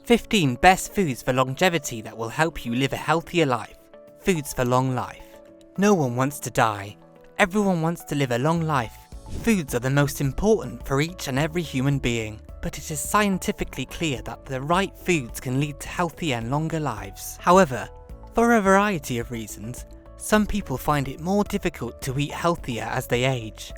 15 best foods for longevity that will help you live a healthier life. Foods for long life. No one wants to die. Everyone wants to live a long life. Foods are the most important for each and every human being, but it is scientifically clear that the right foods can lead to healthier and longer lives. However, for a variety of reasons, some people find it more difficult to eat healthier as they age.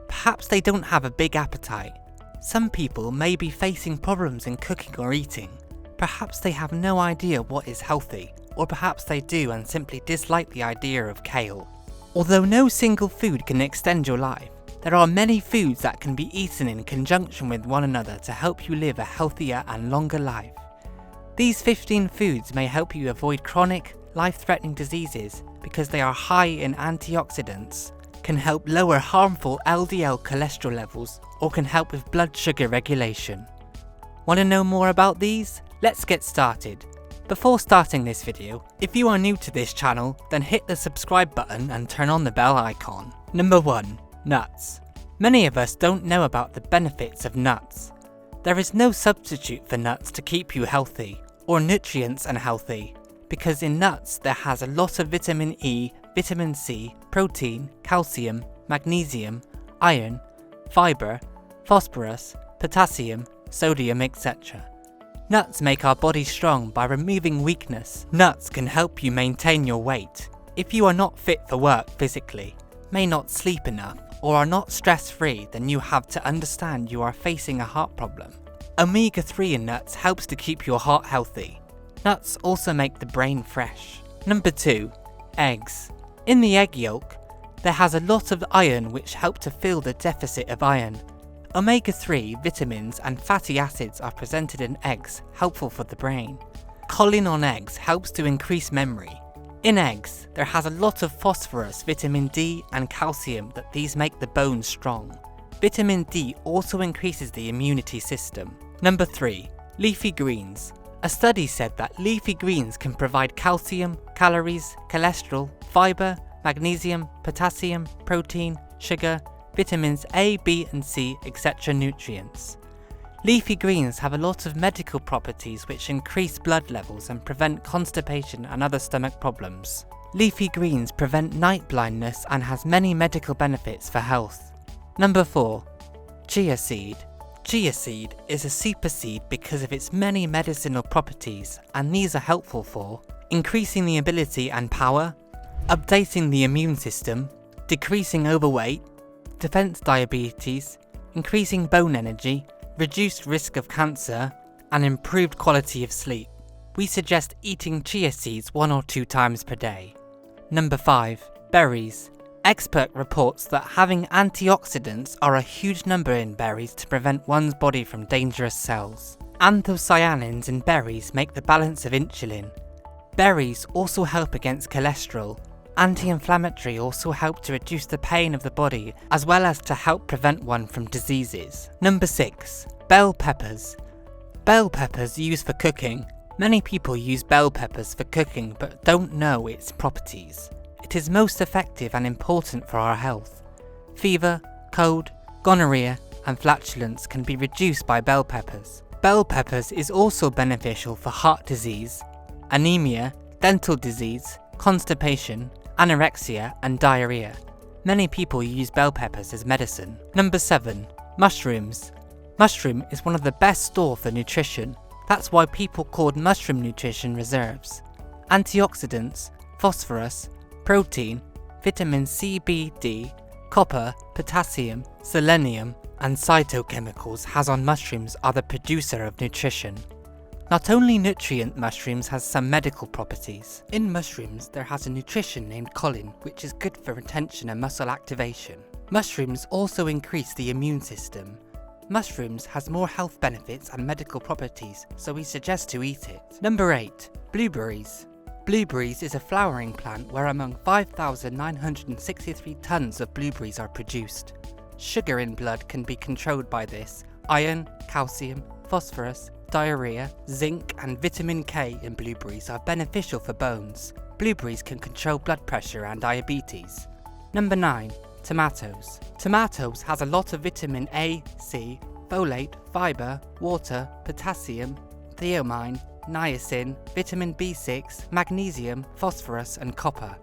Perhaps they don't have a big appetite. Some people may be facing problems in cooking or eating. Perhaps they have no idea what is healthy, or perhaps they do and simply dislike the idea of kale. Although no single food can extend your life, there are many foods that can be eaten in conjunction with one another to help you live a healthier and longer life. These 15 foods may help you avoid chronic, life-threatening diseases because they are high in antioxidants, can help lower harmful LDL cholesterol levels, or can help with blood sugar regulation. Want to know more about these? Let's get started. Before starting this video, if you are new to this channel, then hit the subscribe button and turn on the bell icon. Number 1. Nuts. Many of us don't know about the benefits of nuts. There is no substitute for nuts to keep you healthy, or nutrients and healthy, because in nuts there has a lot of vitamin E, vitamin C, protein, calcium, magnesium, iron, fiber, phosphorus, potassium, sodium, etc. Nuts make our body strong by removing weakness. Nuts can help you maintain your weight. If you are not fit for work physically, may not sleep enough, or are not stress-free, then you have to understand you are facing a heart problem. Omega-3 in nuts helps to keep your heart healthy. Nuts also make the brain fresh. Number 2. Eggs. In the egg yolk, there has a lot of iron which help to fill the deficit of iron. Omega-3 vitamins and fatty acids are presented in eggs, helpful for the brain. Choline on eggs helps to increase memory. In eggs, there has a lot of phosphorus, vitamin D and calcium that these make the bones strong. Vitamin D also increases the immunity system. Number 3. Leafy greens. A study said that leafy greens can provide calcium, calories, cholesterol, fiber, magnesium, potassium, protein, sugar, vitamins A, B and C, etc. nutrients. Leafy greens have a lot of medical properties which increase blood levels and prevent constipation and other stomach problems. Leafy greens prevent night blindness and has many medical benefits for health. Number 4. Chia seed. Chia seed is a super seed because of its many medicinal properties, and these are helpful for increasing the ability and power, updating the immune system, decreasing overweight, defense diabetes, increasing bone energy, reduced risk of cancer, and improved quality of sleep. We suggest eating chia seeds 1 or 2 times per day. Number 5. Berries. Expert reports that having antioxidants are a huge number in berries to prevent one's body from dangerous cells. Anthocyanins in berries make the balance of insulin. Berries also help against cholesterol. Anti-inflammatory also help to reduce the pain of the body, as well as to help prevent one from diseases. Number 6. Bell peppers. Bell peppers used for cooking. Many people use bell peppers for cooking but don't know its properties. It is most effective and important for our health. Fever, cold, gonorrhea and flatulence can be reduced by bell peppers. Bell peppers is also beneficial for heart disease, anemia, dental disease, constipation, anorexia and diarrhea. Many people use bell peppers as medicine. Number 7. Mushrooms. Mushroom is one of the best store for nutrition. That's why people called mushroom nutrition reserves. Antioxidants, phosphorus, protein, vitamin C, B, D, copper, potassium, selenium and phytochemicals has on mushrooms are the producer of nutrition. Not only nutrient mushrooms has some medical properties. In mushrooms there has a nutrition named choline which is good for retention and muscle activation. Mushrooms also increase the immune system. Mushrooms has more health benefits and medical properties, so we suggest to eat it. Number 8. Blueberries. Blueberries is a flowering plant where among 5,963 tons of blueberries are produced. Sugar in blood can be controlled by this. Iron, calcium, phosphorus, diarrhea, zinc and vitamin K in blueberries are beneficial for bones. Blueberries can control blood pressure and diabetes. Number 9. Tomatoes. Tomatoes has a lot of vitamin A, C, folate, fiber, water, potassium, thiamine, niacin, vitamin B6, magnesium, phosphorus and copper.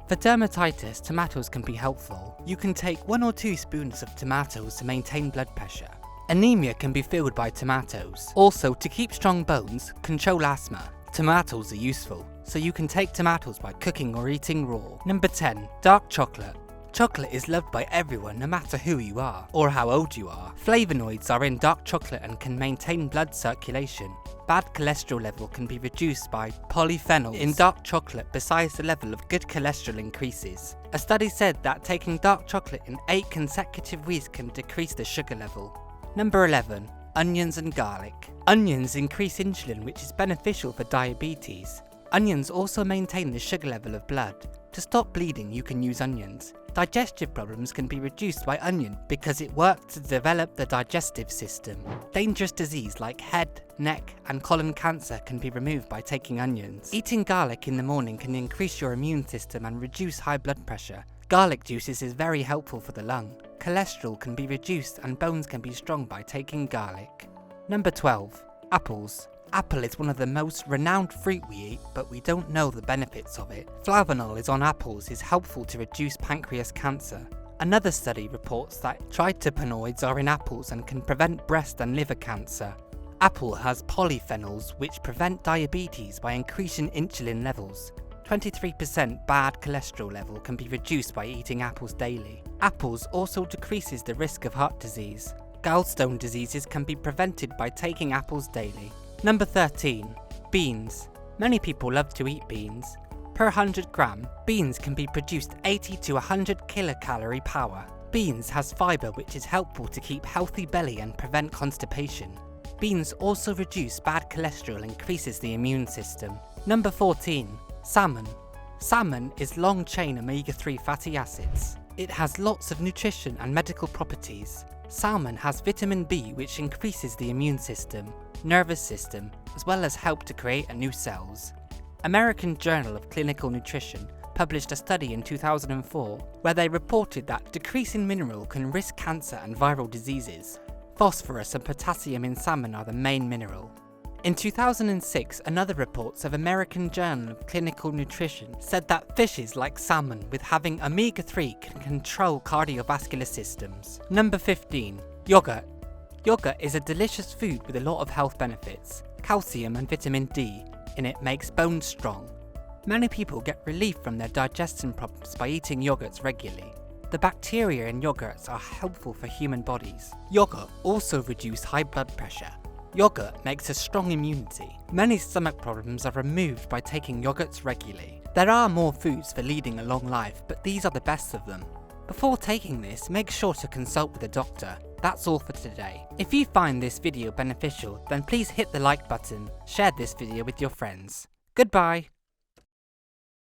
For dermatitis, tomatoes can be helpful. You can take 1 or 2 spoons of tomatoes to maintain blood pressure. Anemia can be filled by tomatoes. Also, to keep strong bones, control asthma. Tomatoes are useful, so you can take tomatoes by cooking or eating raw. Number 10. Dark chocolate. Chocolate is loved by everyone no matter who you are, or how old you are. Flavonoids are in dark chocolate and can maintain blood circulation. Bad cholesterol level can be reduced by polyphenols in dark chocolate besides the level of good cholesterol increases. A study said that taking dark chocolate in 8 consecutive weeks can decrease the sugar level. Number 11. Onions and garlic. Onions increase insulin, which is beneficial for diabetes. Onions also maintain the sugar level of blood. To stop bleeding, you can use onions. Digestive problems can be reduced by onion because it works to develop the digestive system. Dangerous disease like head, neck and colon cancer can be removed by taking onions. Eating garlic in the morning can increase your immune system and reduce high blood pressure. Garlic juices is very helpful for the lung. Cholesterol can be reduced and bones can be strong by taking garlic. Number 12. Apples. Apple is one of the most renowned fruit we eat, but we don't know the benefits of it. Flavanol is on apples is helpful to reduce pancreas cancer. Another study reports that tryptopanoids are in apples and can prevent breast and liver cancer. Apple has polyphenols which prevent diabetes by increasing insulin levels. 23% bad cholesterol level can be reduced by eating apples daily. Apples also decreases the risk of heart disease. Gallstone diseases can be prevented by taking apples daily. Number 13. Beans. Many people love to eat beans. Per 100 gram, beans can be produced 80 to 100 kilocalorie power. Beans has fibre which is helpful to keep healthy belly and prevent constipation. Beans also reduce bad cholesterol and increases the immune system. Number 14. Salmon. Salmon is long-chain omega-3 fatty acids. It has lots of nutrition and medical properties. Salmon has vitamin B which increases the immune system, nervous system, as well as help to create new cells. American Journal of Clinical Nutrition published a study in 2004 where they reported that decreasing mineral can risk cancer and viral diseases. Phosphorus and potassium in salmon are the main mineral. In 2006, another report of American Journal of Clinical Nutrition said that fishes like salmon with having omega-3 can control cardiovascular systems. Number 15. Yogurt. Yogurt is a delicious food with a lot of health benefits. Calcium and vitamin D in it makes bones strong. Many people get relief from their digestion problems by eating yogurts regularly. The bacteria in yogurts are helpful for human bodies. Yogurt also reduces high blood pressure. Yogurt makes a strong immunity. Many stomach problems are removed by taking yogurts regularly. There are more foods for leading a long life, but these are the best of them. Before taking this, make sure to consult with a doctor. That's all for today. If you find this video beneficial, then please hit the like button, share this video with your friends. Goodbye!